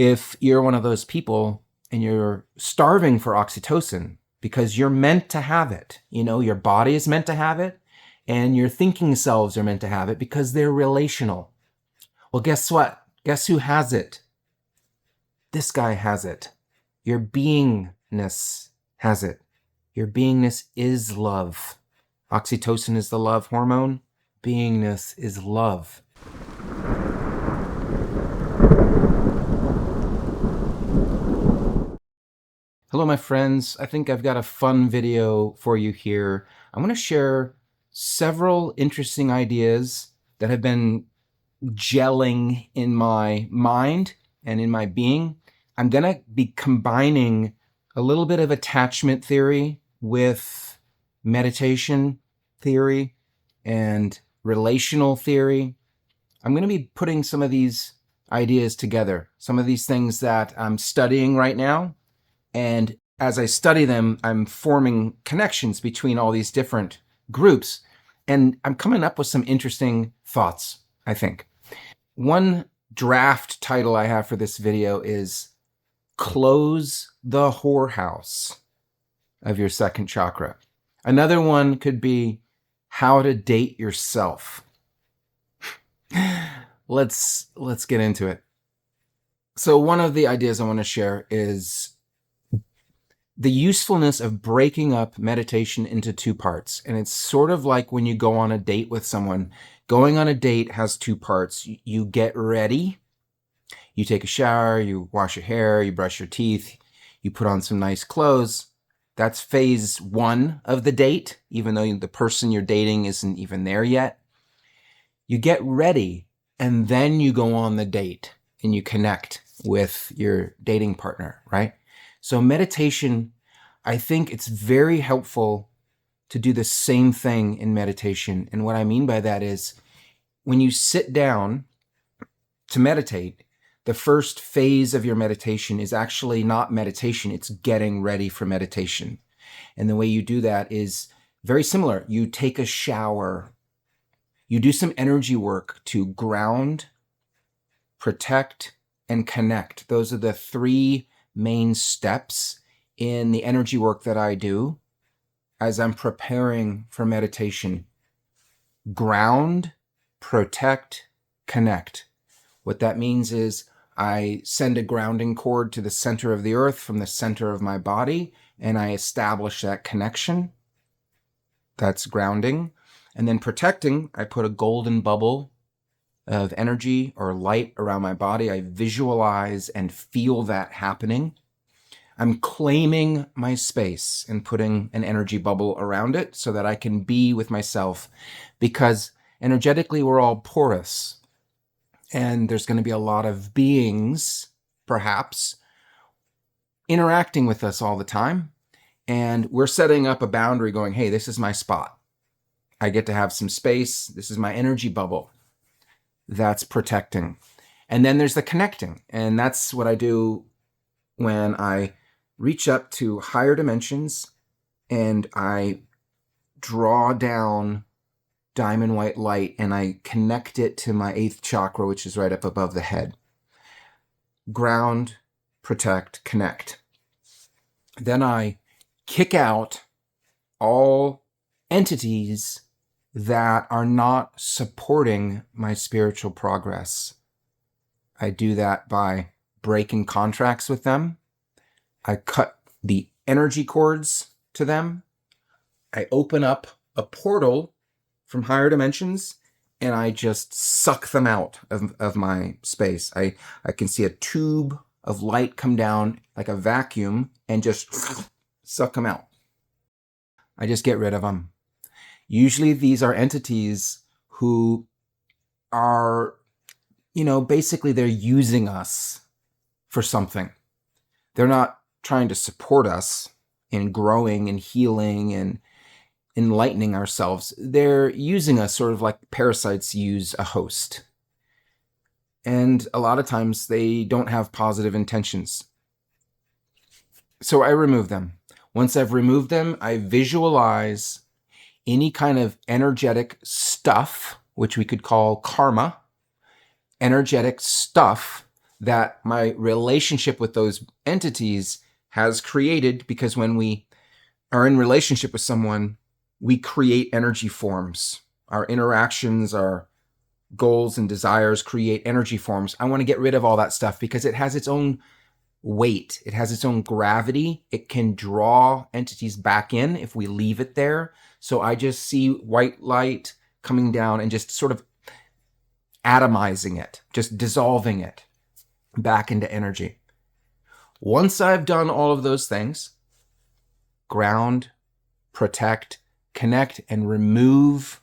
If you're one of those people and you're starving for oxytocin because you're meant to have it, your body is meant to have it, and your thinking selves are meant to have it because they're relational. Well, guess what? Guess who has it? This guy has it. Your beingness has it. Your beingness is love. Oxytocin is the love hormone. Beingness is love. Hello, my friends. I think I've got a fun video for you here. I'm going to share several interesting ideas that have been gelling in my mind and in my being. I'm going to be combining a little bit of attachment theory with meditation theory and relational theory. I'm going to be putting some of these ideas together, some of these things that I'm studying right now. And as I study them, I'm forming connections between all these different groups. And I'm coming up with some interesting thoughts, I think. One draft title I have for this video is Close the Whorehouse of Your Second Chakra. Another one could be How to Date Yourself. Let's get into it. So one of the ideas I want to share is the usefulness of breaking up meditation into two parts. And it's sort of like when you go on a date with someone. Going on a date has two parts. You get ready, you take a shower, you wash your hair, you brush your teeth, you put on some nice clothes. That's phase one of the date, even though the person you're dating isn't even there yet. You get ready, and then you go on the date and you connect with your dating partner, right? So meditation, I think it's very helpful to do the same thing in meditation. And what I mean by that is when you sit down to meditate, the first phase of your meditation is actually not meditation, it's getting ready for meditation. And the way you do that is very similar. You take a shower, you do some energy work to ground, protect, and connect. Those are the three main steps in the energy work that I do as I'm preparing for meditation. Ground, protect, connect. What that means is I send a grounding cord to the center of the earth from the center of my body, and I establish that connection. That's grounding. And then protecting, I put a golden bubble of energy or light around my body. I visualize and feel that happening. I'm claiming my space and putting an energy bubble around it so that I can be with myself, because energetically we're all porous and there's going to be a lot of beings, perhaps, interacting with us all the time. And we're setting up a boundary going, hey, this is my spot. I get to have some space. This is my energy bubble. That's protecting. And then there's the connecting. And that's what I do when I reach up to higher dimensions and I draw down diamond white light and I connect it to my 8th chakra, which is right up above the head. Ground, protect, connect. Then I kick out all entities that are not supporting my spiritual progress. I do that by breaking contracts with them. I cut the energy cords to them. I open up a portal from higher dimensions and I just suck them out of my space. I can see a tube of light come down like a vacuum and just suck them out. I just get rid of them. Usually these are entities who are, basically they're using us for something. They're not trying to support us in growing and healing and enlightening ourselves. They're using us sort of like parasites use a host. And a lot of times they don't have positive intentions. So I remove them. Once I've removed them, I visualize any kind of energetic stuff, which we could call karma, energetic stuff that my relationship with those entities has created, because when we are in relationship with someone, we create energy forms. Our interactions, our goals and desires create energy forms. I want to get rid of all that stuff because it has its own weight. It has its own gravity. It can draw entities back in if we leave it there. So I just see white light coming down and just sort of atomizing it, just dissolving it back into energy. Once I've done all of those things, ground, protect, connect, and remove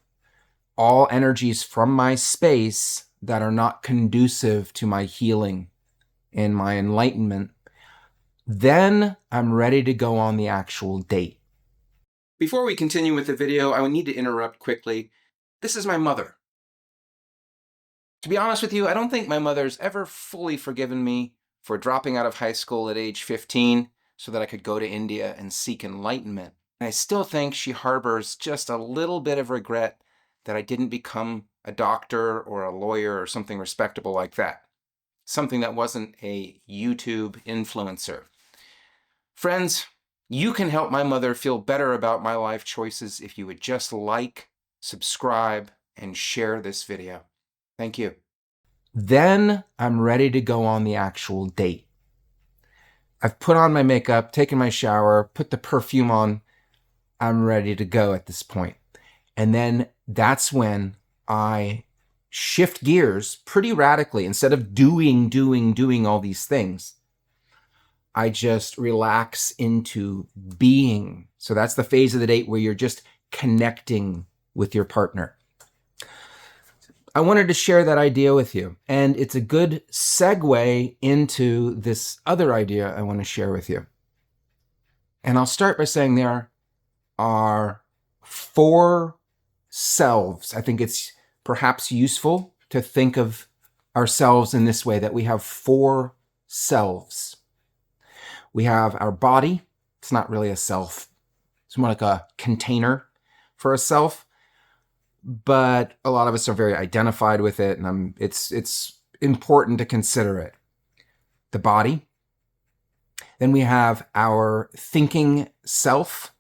all energies from my space that are not conducive to my healing and my enlightenment, then I'm ready to go on the actual date. Before we continue with the video, I need to interrupt quickly. This is my mother. To be honest with you, I don't think my mother's ever fully forgiven me for dropping out of high school at age 15 so that I could go to India and seek enlightenment. And I still think she harbors just a little bit of regret that I didn't become a doctor or a lawyer or something respectable like that. Something that wasn't a YouTube influencer. Friends, you can help my mother feel better about my life choices if you would just like, subscribe, and share this video. Thank you. Then I'm ready to go on the actual date. I've put on my makeup, taken my shower, put the perfume on. I'm ready to go at this point. And then that's when I shift gears pretty radically. Instead of doing all these things, I just relax into being. So that's the phase of the date where you're just connecting with your partner. I wanted to share that idea with you, and it's a good segue into this other idea I want to share with you. And I'll start by saying there are 4 selves. I think it's perhaps useful to think of ourselves in this way, that we have 4 selves. We have our body. It's not really a self. It's more like a container for a self. But a lot of us are very identified with it, and it's important to consider it. The body. Then we have our thinking self.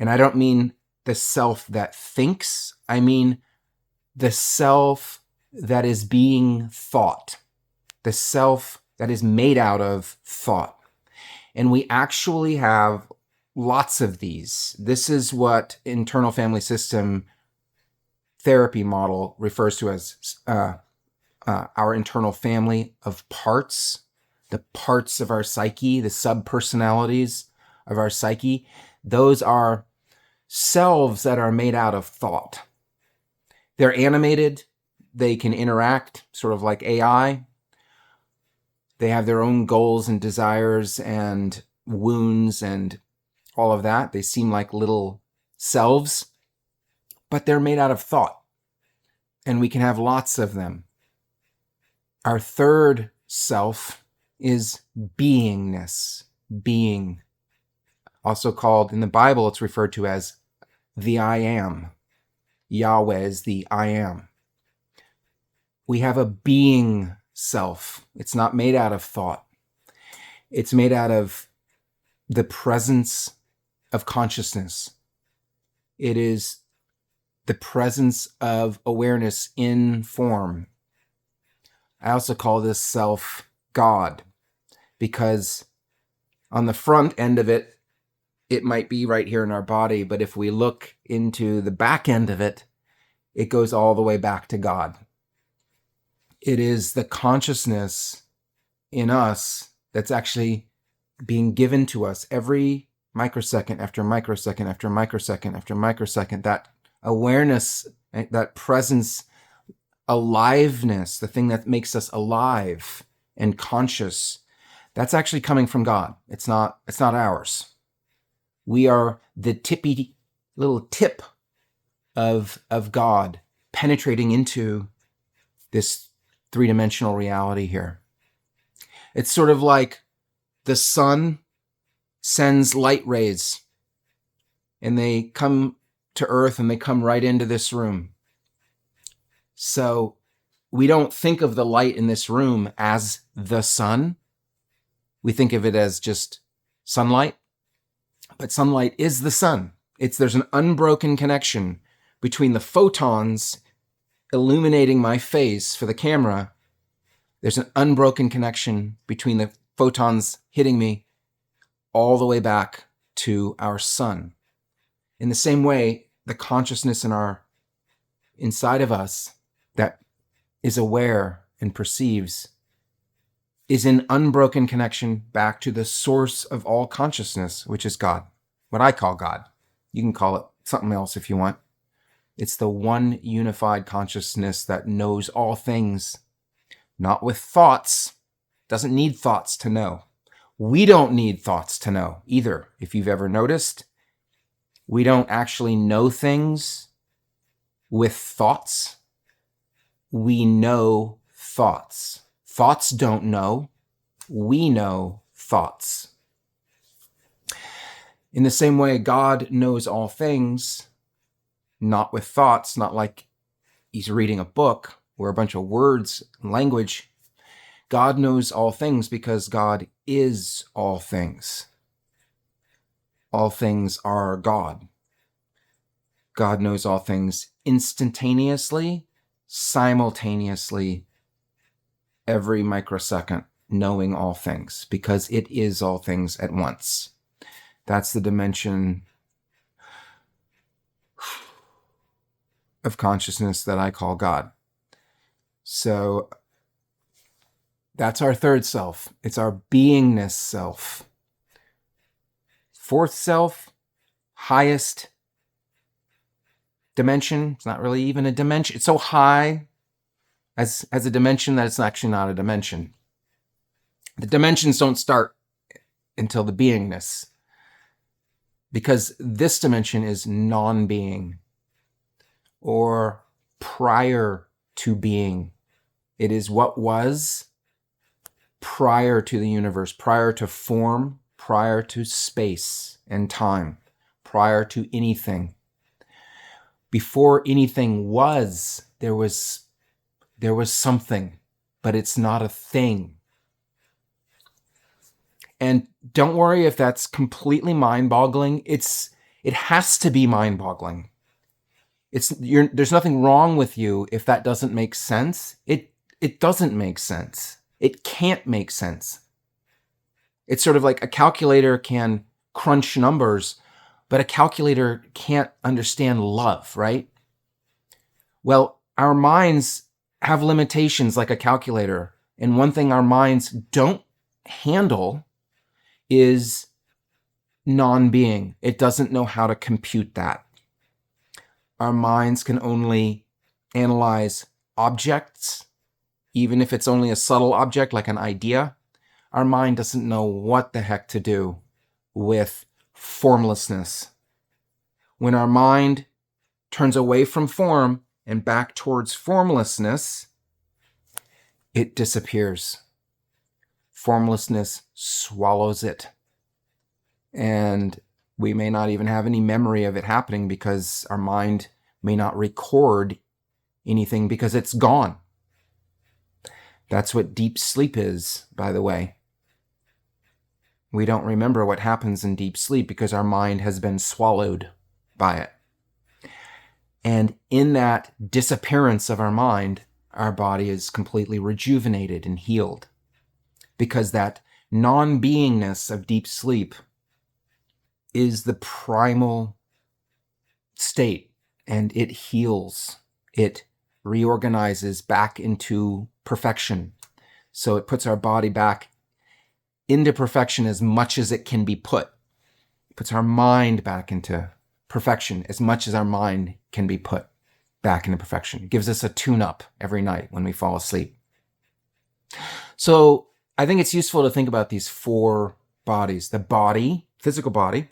And I don't mean the self that thinks. I mean the self that is being thought. The self that is made out of thought. And we actually have lots of these. This is what internal family system therapy model refers to as our internal family of parts, the parts of our psyche, the subpersonalities of our psyche. Those are selves that are made out of thought. They're animated. They can interact, sort of like AI. They have their own goals and desires and wounds and all of that. They seem like little selves, but they're made out of thought. And we can have lots of them. Our third self is beingness. Being. Also called, in the Bible, it's referred to as the I am. Yahweh is the I am. We have a being self. It's not made out of thought. It's made out of the presence of consciousness. It is the presence of awareness in form. I also call this self God, because on the front end of it, it might be right here in our body, but if we look into the back end of it, it goes all the way back to God. It is the consciousness in us that's actually being given to us every microsecond after microsecond after microsecond after microsecond. That awareness, that presence, aliveness, the thing that makes us alive and conscious, that's actually coming from God. It's not ours. We are the tippy little tip of God penetrating into this 3-dimensional reality here. It's sort of like the sun sends light rays and they come to Earth and they come right into this room. So we don't think of the light in this room as the sun. We think of it as just sunlight, but sunlight is the sun. There's an unbroken connection between the photons illuminating my face for the camera. There's an unbroken connection between the photons hitting me all the way back to our sun. In the same way, the consciousness inside of us that is aware and perceives is in unbroken connection back to the source of all consciousness, which is God, what I call God. You can call it something else if you want. It's the one unified consciousness that knows all things, not with thoughts, doesn't need thoughts to know. We don't need thoughts to know either. If you've ever noticed, we don't actually know things with thoughts. We know thoughts. Thoughts don't know. We know thoughts. In the same way, God knows all things, not with thoughts, not like he's reading a book or a bunch of words and language. God knows all things because God is all things. All things are God. God knows all things instantaneously, simultaneously, every microsecond, knowing all things, because it is all things at once. That's the dimension of consciousness that I call God. So that's our third self. It's our beingness self. Fourth self, highest dimension. It's not really even a dimension. It's so high as a dimension that it's actually not a dimension. The dimensions don't start until the beingness, because this dimension is non-being, or prior to being. It is what was prior to the universe, prior to form, prior to space and time, prior to anything. Before anything was, there was something, but it's not a thing. And don't worry if that's completely mind-boggling. It has to be mind-boggling. There's nothing wrong with you if that doesn't make sense. It doesn't make sense. It can't make sense. It's sort of like a calculator can crunch numbers, but a calculator can't understand love, right? Well, our minds have limitations like a calculator. And one thing our minds don't handle is non-being. It doesn't know how to compute that. Our minds can only analyze objects, even if it's only a subtle object like an idea. Our mind doesn't know what the heck to do with formlessness. When our mind turns away from form and back towards formlessness, it disappears. Formlessness swallows it. And we may not even have any memory of it happening because our mind may not record anything because it's gone. That's what deep sleep is, by the way. We don't remember what happens in deep sleep because our mind has been swallowed by it. And in that disappearance of our mind, our body is completely rejuvenated and healed. Because that non-beingness of deep sleep is the primal state, and it heals. It reorganizes back into perfection. So it puts our body back into perfection as much as it can be put. It puts our mind back into perfection as much as our mind can be put back into perfection. It gives us a tune-up every night when we fall asleep. So I think it's useful to think about these four bodies. The body, physical body,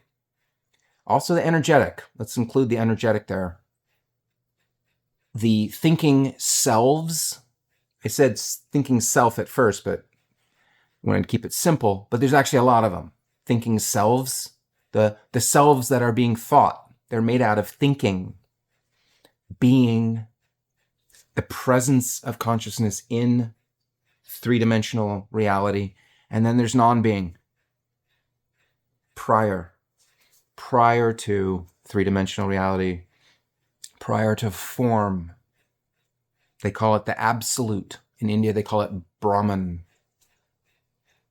also the energetic. Let's include the energetic there. The thinking selves. I said thinking self at first, but I wanted to keep it simple. But there's actually a lot of them. Thinking selves. The selves that are being thought. They're made out of thinking, being, the presence of consciousness in three-dimensional reality. And then there's non-being, prior to three-dimensional reality, prior to form. They call it the absolute. In India, they call it Brahman.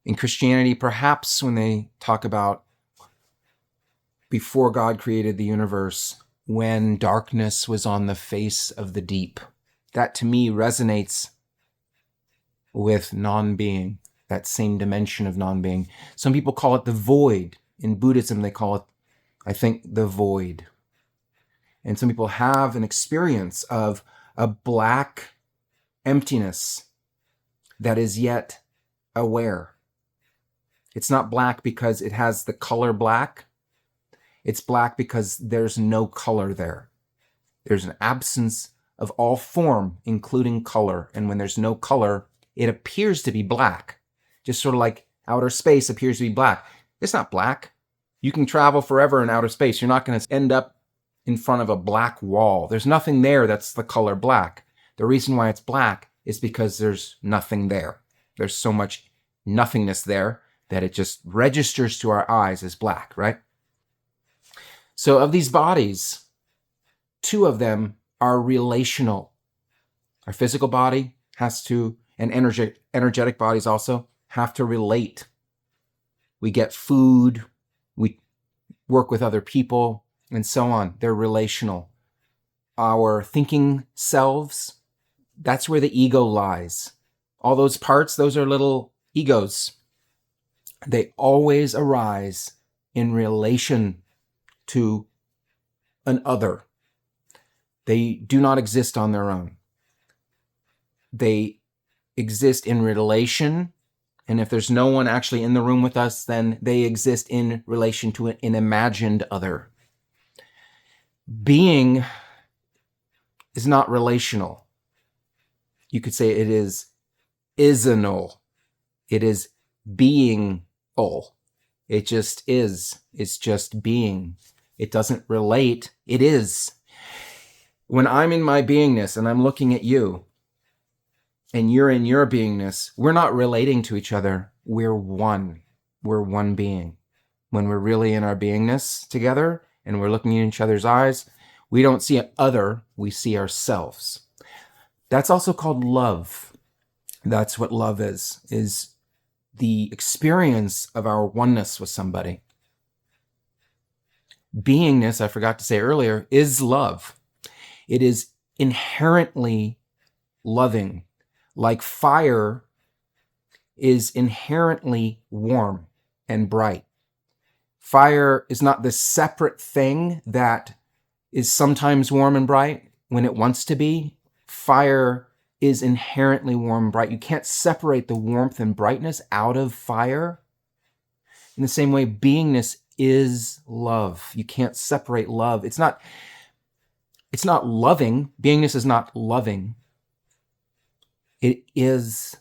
In Christianity, perhaps when they talk about before God created the universe, when darkness was on the face of the deep, that to me resonates with non-being, that same dimension of non-being. Some people call it the void. In Buddhism, they call it, I think, the void. And some people have an experience of a black emptiness that is yet aware. It's not black because it has the color black. It's black because there's no color there. There's an absence of all form, including color. And when there's no color, it appears to be black. Just sort of like outer space appears to be black. It's not black. You can travel forever in outer space. You're not going to end up in front of a black wall. There's nothing there that's the color black. The reason why it's black is because there's nothing there. There's so much nothingness there that it just registers to our eyes as black, right? So of these bodies, two of them are relational. Our physical body has to, and energetic bodies also, have to relate. We get food, we work with other people, and so on. They're relational. Our thinking selves, that's where the ego lies. All those parts, those are little egos. They always arise in relation to an other. They do not exist on their own. They exist in relation, and if there's no one actually in the room with us, then they exist in relation to an imagined other. Being is not relational. You could say it is isnal. It is being-ul. It just is. It's just being. It doesn't relate. It is. When I'm in my beingness and I'm looking at you and you're in your beingness, we're not relating to each other. We're one. We're one being. When we're really in our beingness together and we're looking in each other's eyes, we don't see an other, we see ourselves. That's also called love. That's what love is the experience of our oneness with somebody. Beingness, I forgot to say earlier, is love. It is inherently loving. Like fire is inherently warm and bright. Fire is not this separate thing that is sometimes warm and bright when it wants to be. Fire is inherently warm and bright. You can't separate the warmth and brightness out of fire. In the same way, beingness is love. You can't separate love. It's not loving. Beingness is not loving. It is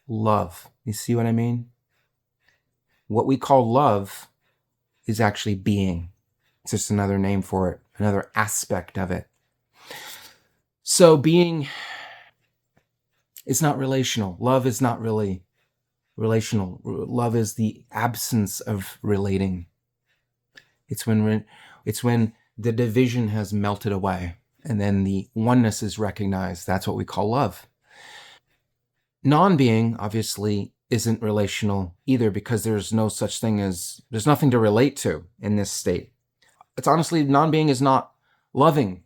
love. You see what I mean? What we call love is actually being. It's just another name for it, another aspect of it. So being is not relational. Love is not really relational. Love is the absence of relating. It's when the division has melted away and then the oneness is recognized. That's what we call love. Non-being, obviously, isn't relational either because there's no such thing as, there's nothing to relate to in this state. It's honestly, non-being is not loving.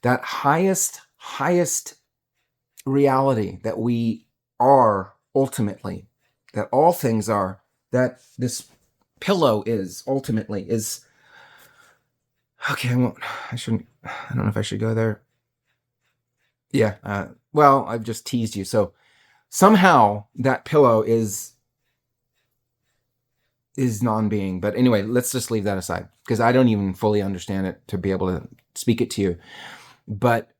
That highest reality that we are ultimately, that all things are, that this pillow is ultimately is, okay, I don't know if I should go there. Yeah, well, I've just teased you. So somehow that pillow is non-being. But anyway, let's just leave that aside because I don't even fully understand it to be able to speak it to you. But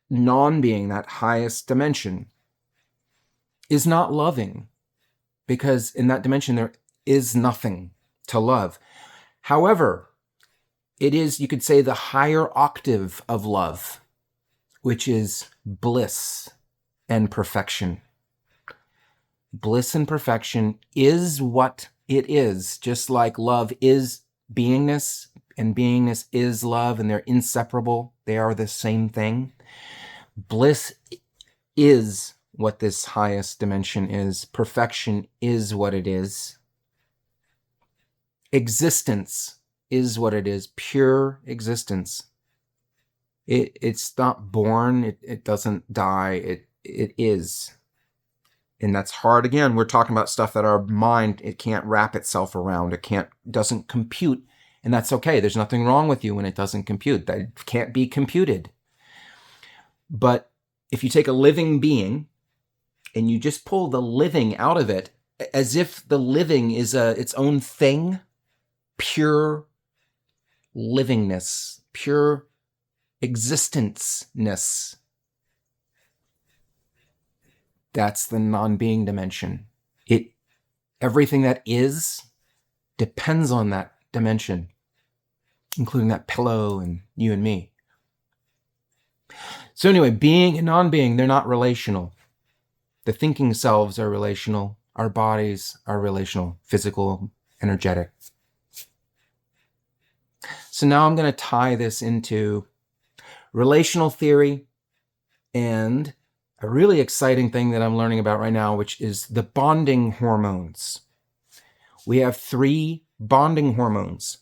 non-being, that highest dimension, is not loving because in that dimension there is nothing to love. However, it is, you could say, the higher octave of love. which is bliss and perfection. Bliss and perfection is what it is, just like love is beingness and beingness is love, and they're inseparable. They are the same thing. Bliss is what this highest dimension is. Perfection is what it is. Existence is what it is. Pure existence. It's not born. It doesn't die. It is. And that's hard. Again, we're talking about stuff that our mind, it can't wrap itself around. Doesn't compute. And that's okay. There's nothing wrong with you when it doesn't compute. That can't be computed. But if you take a living being and you just pull the living out of it, as if the living is its own thing, pure livingness, pure existence-ness, that's the non-being dimension. Everything that is depends on that dimension, including that pillow and you and me. So anyway, being and non-being, they're not relational. The thinking selves are relational. Our bodies are relational, physical, energetic. So now I'm going to tie this into relational theory and a really exciting thing that I'm learning about right now, which is the bonding hormones. We have 3 bonding hormones.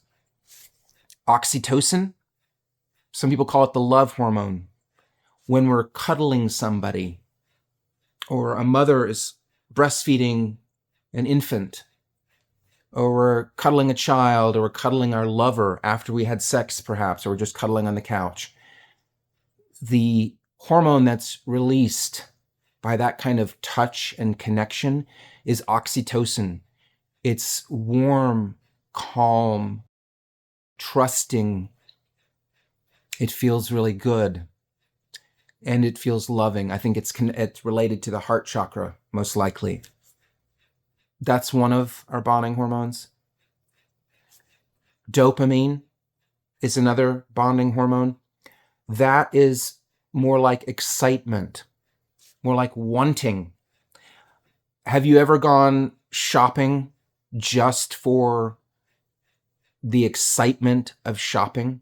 Oxytocin, some people call it the love hormone. When we're cuddling somebody, or a mother is breastfeeding an infant, or we're cuddling a child, or we're cuddling our lover after we had sex perhaps, or we're just cuddling on the couch. The hormone that's released by that kind of touch and connection is oxytocin. It's warm, calm, trusting. It feels really good. And it feels loving. I think it's related to the heart chakra, most likely. That's one of our bonding hormones. Dopamine is another bonding hormone. That is more like excitement, more like wanting. Have you ever gone shopping just for the excitement of shopping?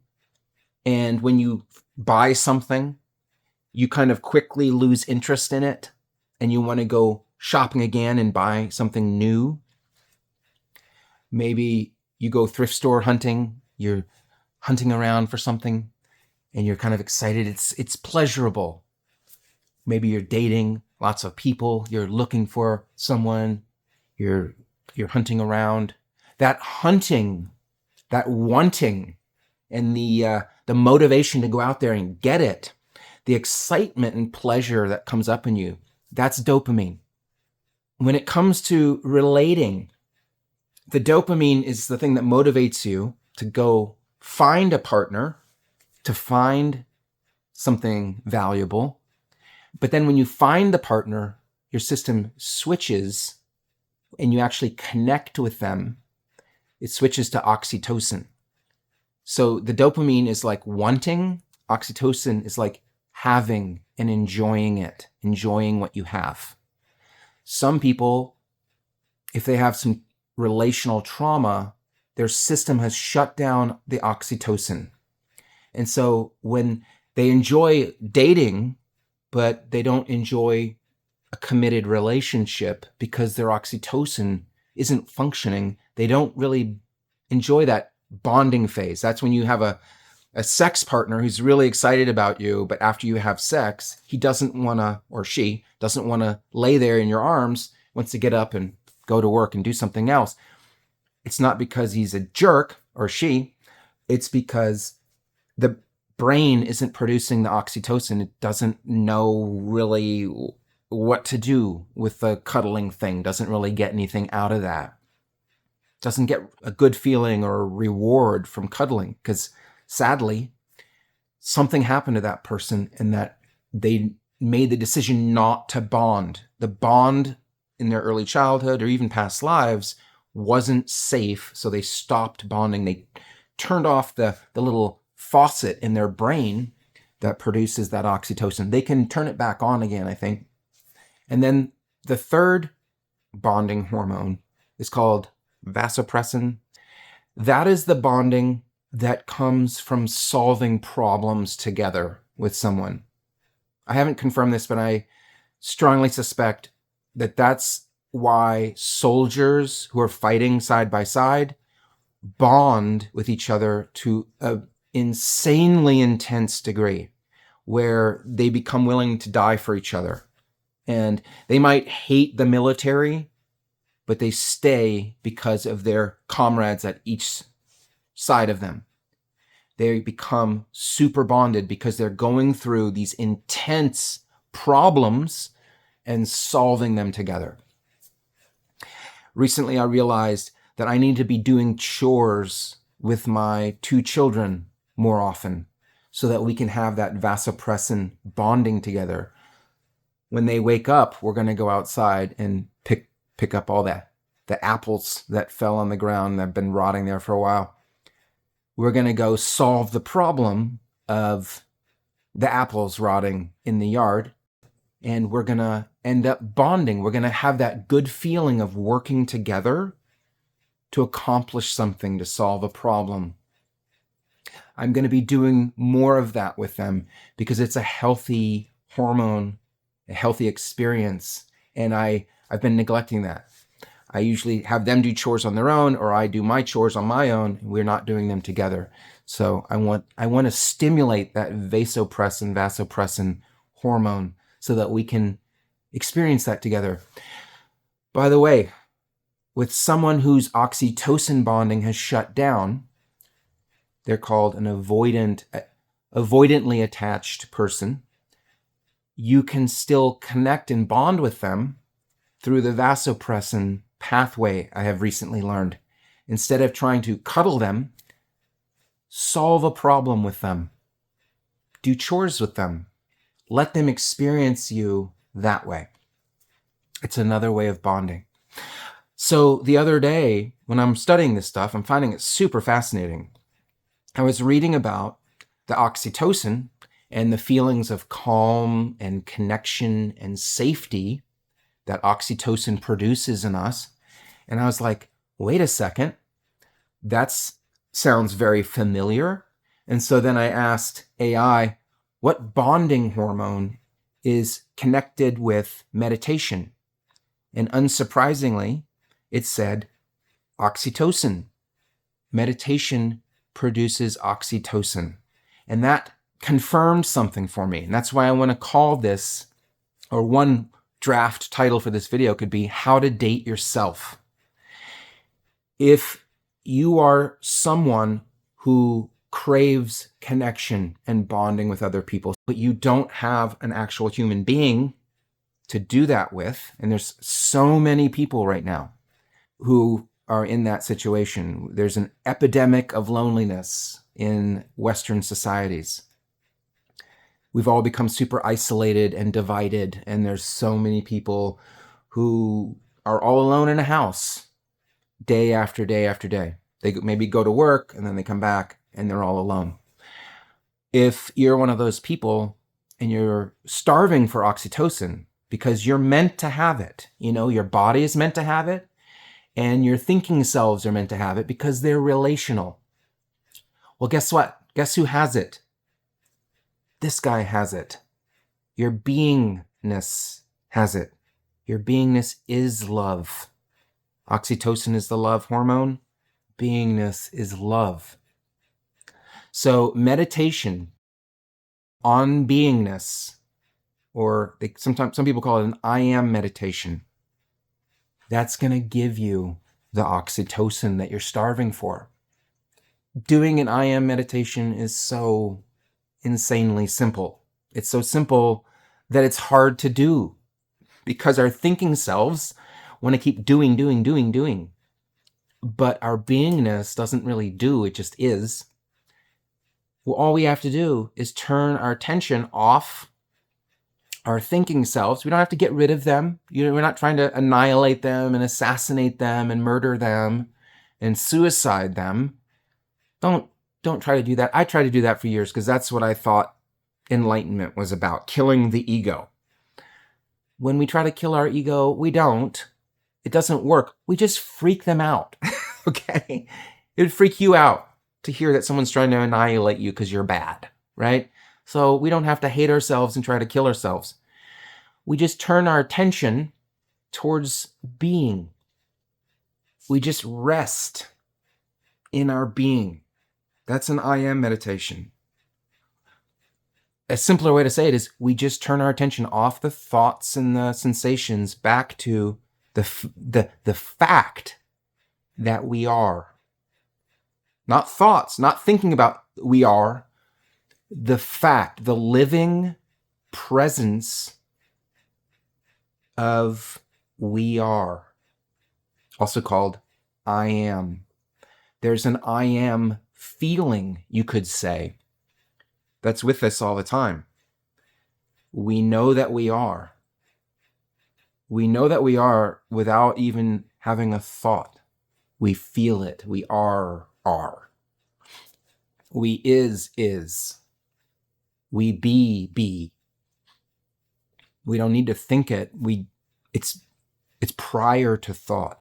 And when you buy something, you kind of quickly lose interest in it and you want to go shopping again and buy something new. Maybe you go thrift store hunting, you're hunting around for something and you're kind of excited. It's pleasurable. Maybe you're dating lots of people, you're looking for someone, you're hunting around. That hunting, that wanting, and the motivation to go out there and get it, the excitement and pleasure that comes up in you, that's dopamine. When it comes to relating, the dopamine is the thing that motivates you to go find a partner, to find something valuable. But then when you find the partner, your system switches and you actually connect with them. It switches to oxytocin. So the dopamine is like wanting, oxytocin is like having and enjoying it, enjoying what you have. Some people, if they have some relational trauma, their system has shut down the oxytocin. And so when they enjoy dating, but they don't enjoy a committed relationship because their oxytocin isn't functioning, they don't really enjoy that bonding phase. That's when you have a sex partner who's really excited about you, but after you have sex, he doesn't want to, or she doesn't want to lay there in your arms, wants to get up and go to work and do something else. It's not because he's a jerk or she, it's because the brain isn't producing the oxytocin. It doesn't know really what to do with the cuddling thing, doesn't really get anything out of that. Doesn't get a good feeling or a reward from cuddling because sadly, something happened to that person and that they made the decision not to bond. The bond in their early childhood or even past lives wasn't safe, so they stopped bonding. They turned off the little faucet in their brain that produces that oxytocin. They can turn it back on again, I think. And then the third bonding hormone is called vasopressin. That is the bonding that comes from solving problems together with someone. I haven't confirmed this, but I strongly suspect that that's why soldiers who are fighting side by side bond with each other to an insanely intense degree, where they become willing to die for each other. And they might hate the military, but they stay because of their comrades at each side of them. They become super bonded because they're going through these intense problems and solving them together. Recently, I realized that I need to be doing chores with my 2 children more often so that we can have that vasopressin bonding together. When they wake up, we're going to go outside and pick up all the apples that fell on the ground that have been rotting there for a while. We're going to go solve the problem of the apples rotting in the yard, and we're going to end up bonding. We're going to have that good feeling of working together to accomplish something, to solve a problem. I'm going to be doing more of that with them because it's a healthy hormone, a healthy experience, and I've been neglecting that. I usually have them do chores on their own, or I do my chores on my own. We're not doing them together. So I want to stimulate that vasopressin hormone so that we can experience that together. By the way, with someone whose oxytocin bonding has shut down, they're called an avoidantly attached person. You can still connect and bond with them through the vasopressin pathway, I have recently learned. Instead of trying to cuddle them, solve a problem with them. Do chores with them. Let them experience you that way. It's another way of bonding. So the other day, when I'm studying this stuff, I'm finding it super fascinating. I was reading about the oxytocin and the feelings of calm and connection and safety that oxytocin produces in us. And I was like, wait a second, that sounds very familiar. And so then I asked AI, what bonding hormone is connected with meditation? And unsurprisingly, it said oxytocin. Meditation produces oxytocin. And that confirmed something for me. And that's why I want to call this, or one draft title for this video could be How to Date Yourself. If you are someone who craves connection and bonding with other people, but you don't have an actual human being to do that with, and there's so many people right now who are in that situation. There's an epidemic of loneliness in Western societies. We've all become super isolated and divided, and there's so many people who are all alone in a house day after day after day. They maybe go to work and then they come back and they're all alone. If you're one of those people and you're starving for oxytocin because you're meant to have it, your body is meant to have it, and your thinking selves are meant to have it because they're relational. Well, guess what? Guess who has it? This guy has it. Your beingness has it. Your beingness is love. Oxytocin is the love hormone. Beingness is love. So meditation on beingness, or some people call it an I am meditation, that's going to give you the oxytocin that you're starving for. Doing an I am meditation is so insanely simple. It's so simple that it's hard to do because our thinking selves want to keep doing. But our beingness doesn't really do, it just is. Well, all we have to do is turn our attention off our thinking selves. We don't have to get rid of them. We're not trying to annihilate them and assassinate them and murder them and suicide them. Don't try to do that. I tried to do that for years because that's what I thought enlightenment was about, killing the ego. When we try to kill our ego, we don't. It doesn't work. We just freak them out, okay? It would freak you out to hear that someone's trying to annihilate you because you're bad, right? So we don't have to hate ourselves and try to kill ourselves. We just turn our attention towards being. We just rest in our being. That's an I am meditation. A simpler way to say it is we just turn our attention off the thoughts and the sensations back to the fact that we are. Not thoughts, not thinking about we are. The fact, the living presence of we are. Also called I am. There's an I am feeling, you could say, that's with us all the time. We know that we are. We know that we are without even having a thought. We feel it. We are. We is. We be. We don't need to think it. It's prior to thought.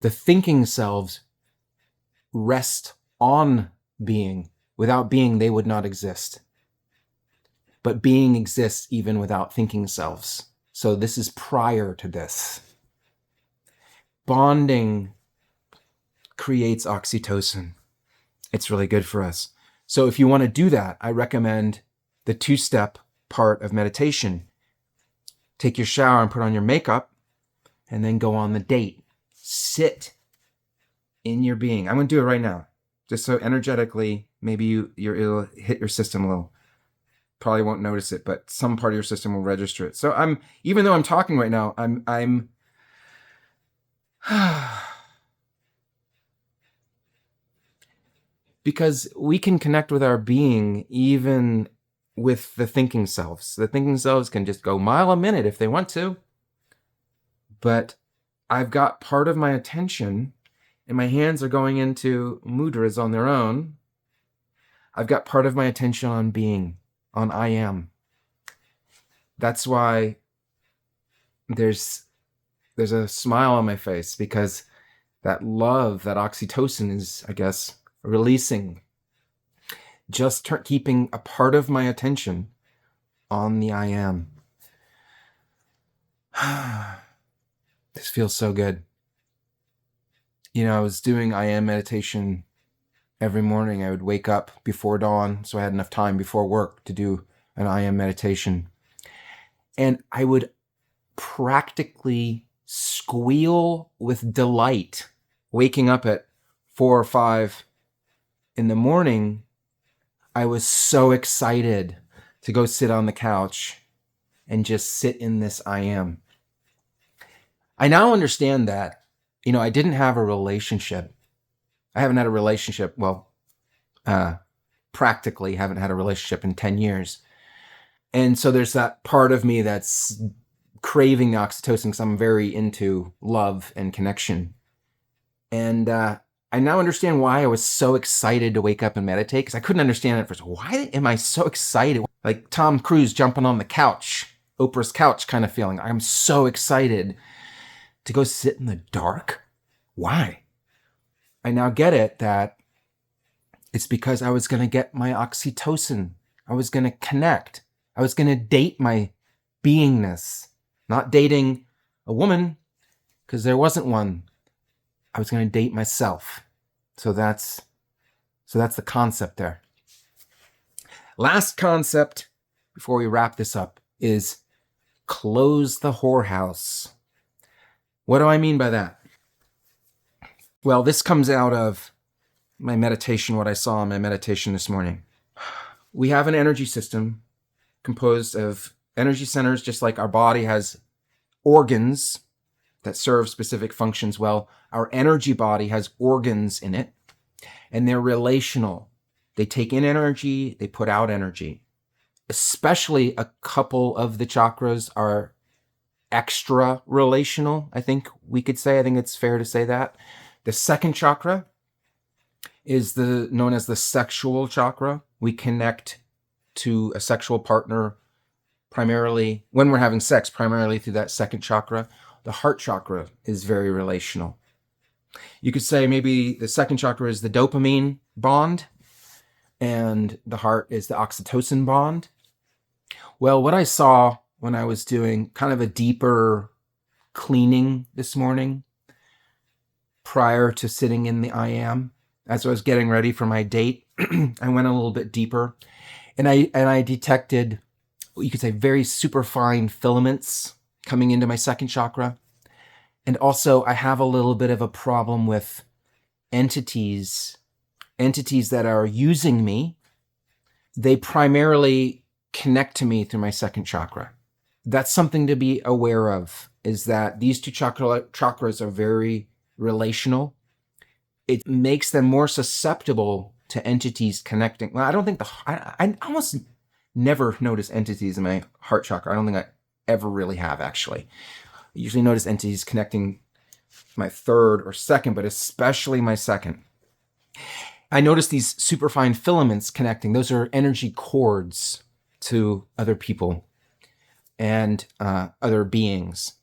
The thinking selves rest on being. Without being, they would not exist. But being exists even without thinking selves. So this is prior to this. Bonding creates oxytocin. It's really good for us. So if you want to do that, I recommend the 2-step part of meditation. Take your shower and put on your makeup, and then go on the date. Sit in your being. I'm going to do it right now. Just so energetically, maybe it'll hit your system a little. Probably won't notice it, but some part of your system will register it. So even though I'm talking right now, I'm because we can connect with our being even with the thinking selves. The thinking selves can just go mile a minute if they want to. But I've got part of my attention, and my hands are going into mudras on their own. I've got part of my attention on being, on I am. That's why there's a smile on my face, because that love, that oxytocin is, I guess, releasing. Just keeping a part of my attention on the I am. This feels so good. I was doing I am meditation every morning. I would wake up before dawn, so I had enough time before work to do an I am meditation. And I would practically squeal with delight, waking up at 4 or 5 in the morning. I was so excited to go sit on the couch and just sit in this I am. I now understand that, I didn't have a relationship. I haven't had a relationship, practically haven't had a relationship in 10 years. And so there's that part of me that's craving the oxytocin because I'm very into love and connection. And I now understand why I was so excited to wake up and meditate, because I couldn't understand it at first. Why am I so excited? Like Tom Cruise jumping on the couch, Oprah's couch kind of feeling. I'm so excited to go sit in the dark. Why? I now get it, that it's because I was going to get my oxytocin. I was going to connect. I was going to date my beingness, not dating a woman, because there wasn't one. I was going to date myself. So that's the concept there. Last concept before we wrap this up is close the whorehouse. What do I mean by that? Well, this comes out of my meditation, what I saw in my meditation this morning. We have an energy system composed of energy centers, just like our body has organs that serve specific functions. Well, our energy body has organs in it, and they're relational. They take in energy, they put out energy. Especially a couple of the chakras are extra relational, I think we could say. I think it's fair to say that. The second chakra is known as the sexual chakra. We connect to a sexual partner primarily, when we're having sex, primarily through that second chakra. The heart chakra is very relational. You could say maybe the second chakra is the dopamine bond and the heart is the oxytocin bond. Well, what I saw when I was doing kind of a deeper cleaning this morning prior to sitting in the I am, as I was getting ready for my date, I went a little bit deeper and I detected, you could say, very superfine filaments coming into my second chakra. And also I have a little bit of a problem with entities that are using me. They primarily connect to me through my second chakra. That's something to be aware of, is that these two chakras are very relational. It makes them more susceptible to entities connecting. Well, I don't think I almost never notice entities in my heart chakra. I don't think I ever really have, actually. I usually notice entities connecting my third or second, but especially my second. I notice these superfine filaments connecting. Those are energy cords to other people and other beings.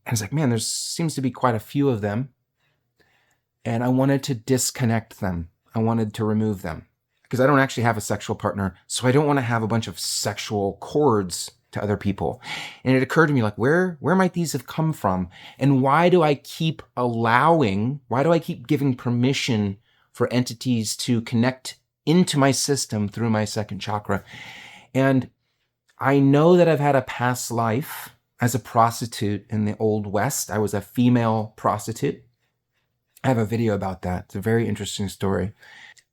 And it's like, man, there seems to be quite a few of them. And I wanted to disconnect them. I wanted to remove them because I don't actually have a sexual partner. So I don't want to have a bunch of sexual cords to other people. And it occurred to me, like, where might these have come from? And why do I keep giving permission for entities to connect into my system through my second chakra? And I know that I've had a past life as a prostitute in the Old West. I was a female prostitute. I have a video about that. It's a very interesting story.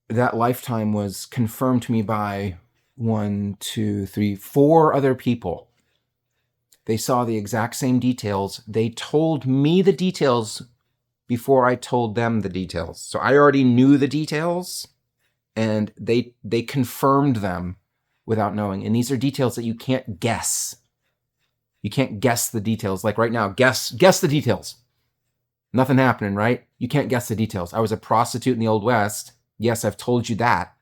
That lifetime was confirmed to me by 1, 2, 3, 4 other people. They saw the exact same details. They told me the details before I told them the details. So I already knew the details, and they confirmed them without knowing. And these are details that you can't guess. You can't guess the details. Like right now, guess the details. Nothing happening, right? You can't guess the details. I was a prostitute in the Old West. Yes, I've told you that.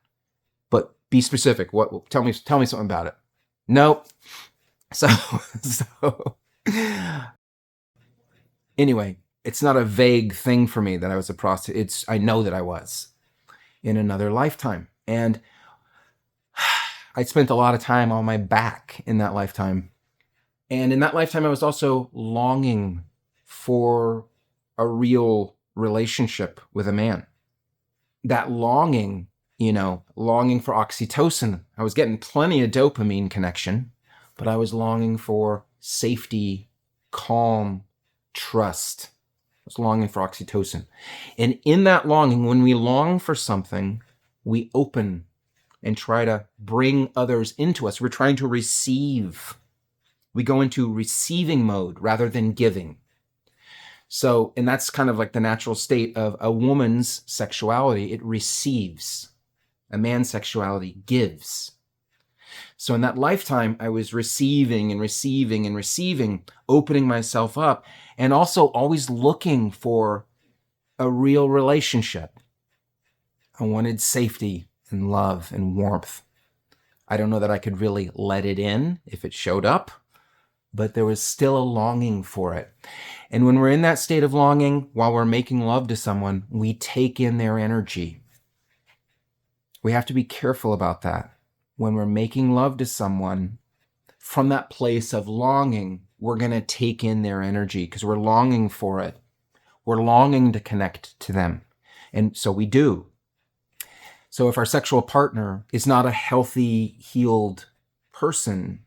But be specific. What? Tell me something about it. Nope. So anyway, it's not a vague thing for me that I was a prostitute. I know that I was in another lifetime. And I spent a lot of time on my back in that lifetime. And in that lifetime, I was also longing for a real relationship with a man. That longing, longing for oxytocin. I was getting plenty of dopamine connection, but I was longing for safety, calm, trust. I was longing for oxytocin. And in that longing, when we long for something, we open and try to bring others into us. We're trying to receive. We go into receiving mode rather than giving. So, and that's kind of like the natural state of a woman's sexuality. It receives. A man's sexuality gives. So in that lifetime, I was receiving and receiving and receiving, opening myself up, and also always looking for a real relationship. I wanted safety and love and warmth. I don't know that I could really let it in if it showed up, but there was still a longing for it. And when we're in that state of longing, while we're making love to someone, we take in their energy. We have to be careful about that. When we're making love to someone, from that place of longing, we're going to take in their energy because we're longing for it. We're longing to connect to them. And so we do. So if our sexual partner is not a healthy, healed person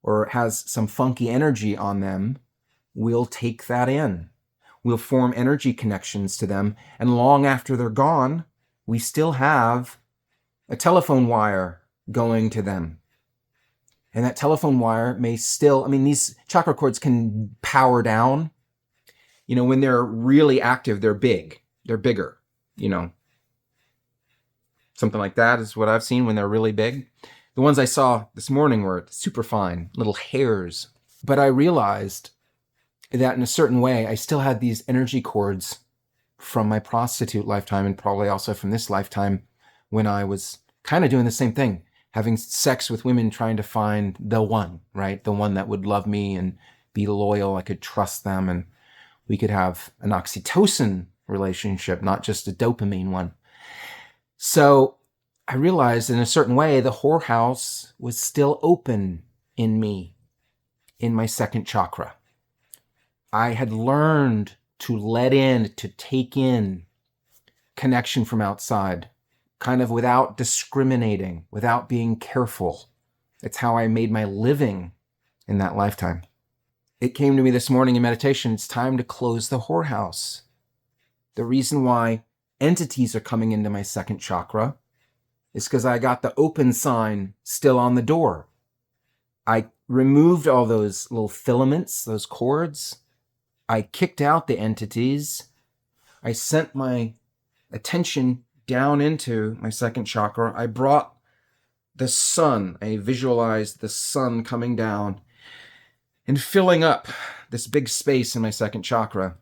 or has some funky energy on them, we'll take that in. We'll form energy connections to them. And long after they're gone, we still have a telephone wire going to them. And that telephone wire may still, these chakra cords can power down. When they're really active, they're big. They're bigger, Something like that is what I've seen when they're really big. The ones I saw this morning were super fine, little hairs. But I realized that in a certain way, I still had these energy cords from my prostitute lifetime and probably also from this lifetime when I was kind of doing the same thing, having sex with women, trying to find the one, right? The one that would love me and be loyal. I could trust them, and we could have an oxytocin relationship, not just a dopamine one. So I realized in a certain way, the whorehouse was still open in me, in my second chakra. I had learned to let in, to take in connection from outside, kind of without discriminating, without being careful. It's how I made my living in that lifetime. It came to me this morning in meditation, it's time to close the whorehouse. The reason why entities are coming into my second chakra is because I got the open sign still on the door. I removed all those little filaments, those cords. I kicked out the entities. I sent my attention down into my second chakra. I brought the sun. I visualized the sun coming down and filling up this big space in my second chakra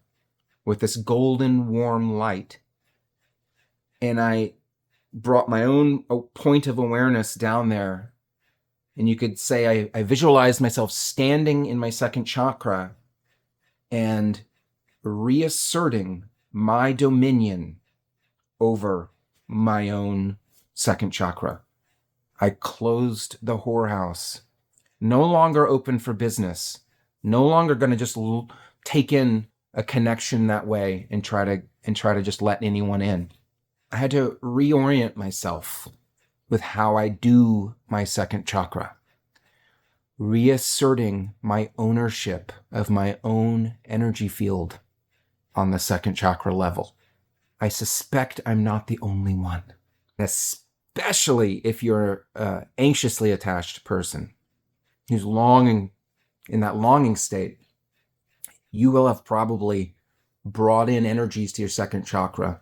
with this golden warm light. And I brought my own point of awareness down there. And you could say I visualized myself standing in my second chakra and reasserting my dominion over my own second chakra. I closed the whorehouse. No longer open for business. No longer going to just take in a connection that way and try to just let anyone in. I had to reorient myself with how I do my second chakra, reasserting my ownership of my own energy field on the second chakra level. I suspect I'm not the only one, especially if you're an anxiously attached person who's longing, in that longing state. You will have probably brought in energies to your second chakra.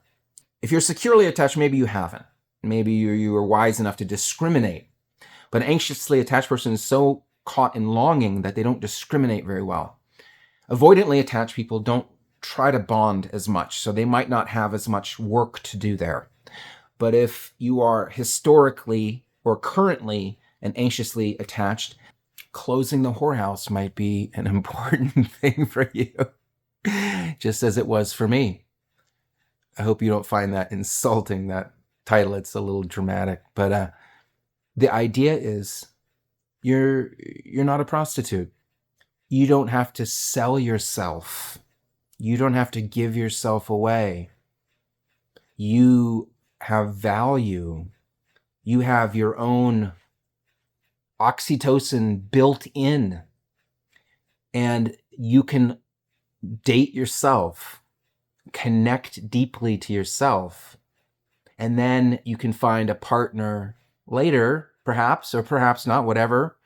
If you're securely attached, maybe you haven't. Maybe you were wise enough to discriminate. But an anxiously attached person is so caught in longing that they don't discriminate very well. Avoidantly attached people don't try to bond as much, so they might not have as much work to do there. But if you are historically or currently an anxiously attached, closing the whorehouse might be an important thing for you, just as it was for me. I hope you don't find that insulting, that title. It's a little dramatic, but the idea is you're not a prostitute. You don't have to sell yourself. You don't have to give yourself away. You have value. You have your own oxytocin built in, and you can date yourself, connect deeply to yourself, and then you can find a partner later, perhaps, or perhaps not, whatever.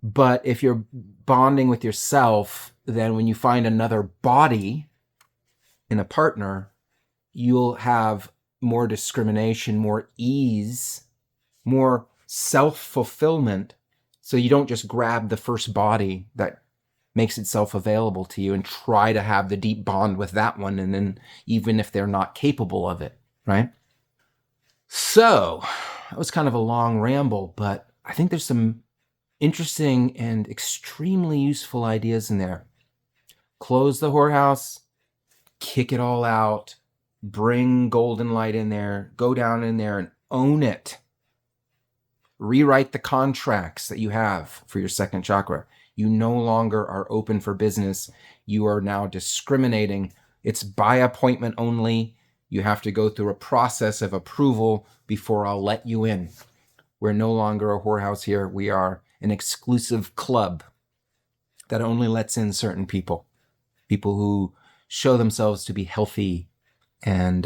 But if you're bonding with yourself, then when you find another body in a partner, you'll have more discrimination, more ease, more self-fulfillment. So you don't just grab the first body that makes itself available to you and try to have the deep bond with that one, and then even if they're not capable of it, right? So that was kind of a long ramble, but I think there's some interesting and extremely useful ideas in there. Close the whorehouse, kick it all out, bring golden light in there, go down in there and own it. Rewrite the contracts that you have for your second chakra. You no longer are open for business. You are now discriminating. It's by appointment only. You have to go through a process of approval before I'll let you in. We're no longer a whorehouse here. We are an exclusive club that only lets in certain people. People who show themselves to be healthy and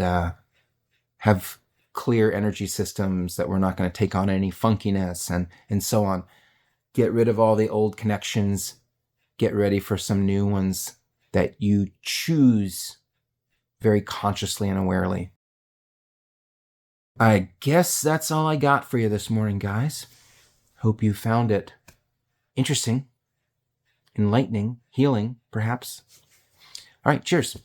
have clear energy systems, that we're not going to take on any funkiness and so on. Get rid of all the old connections. Get ready for some new ones that you choose very consciously and awarely. I guess that's all I got for you this morning, guys. Hope you found it interesting, enlightening, healing, perhaps. All right, cheers.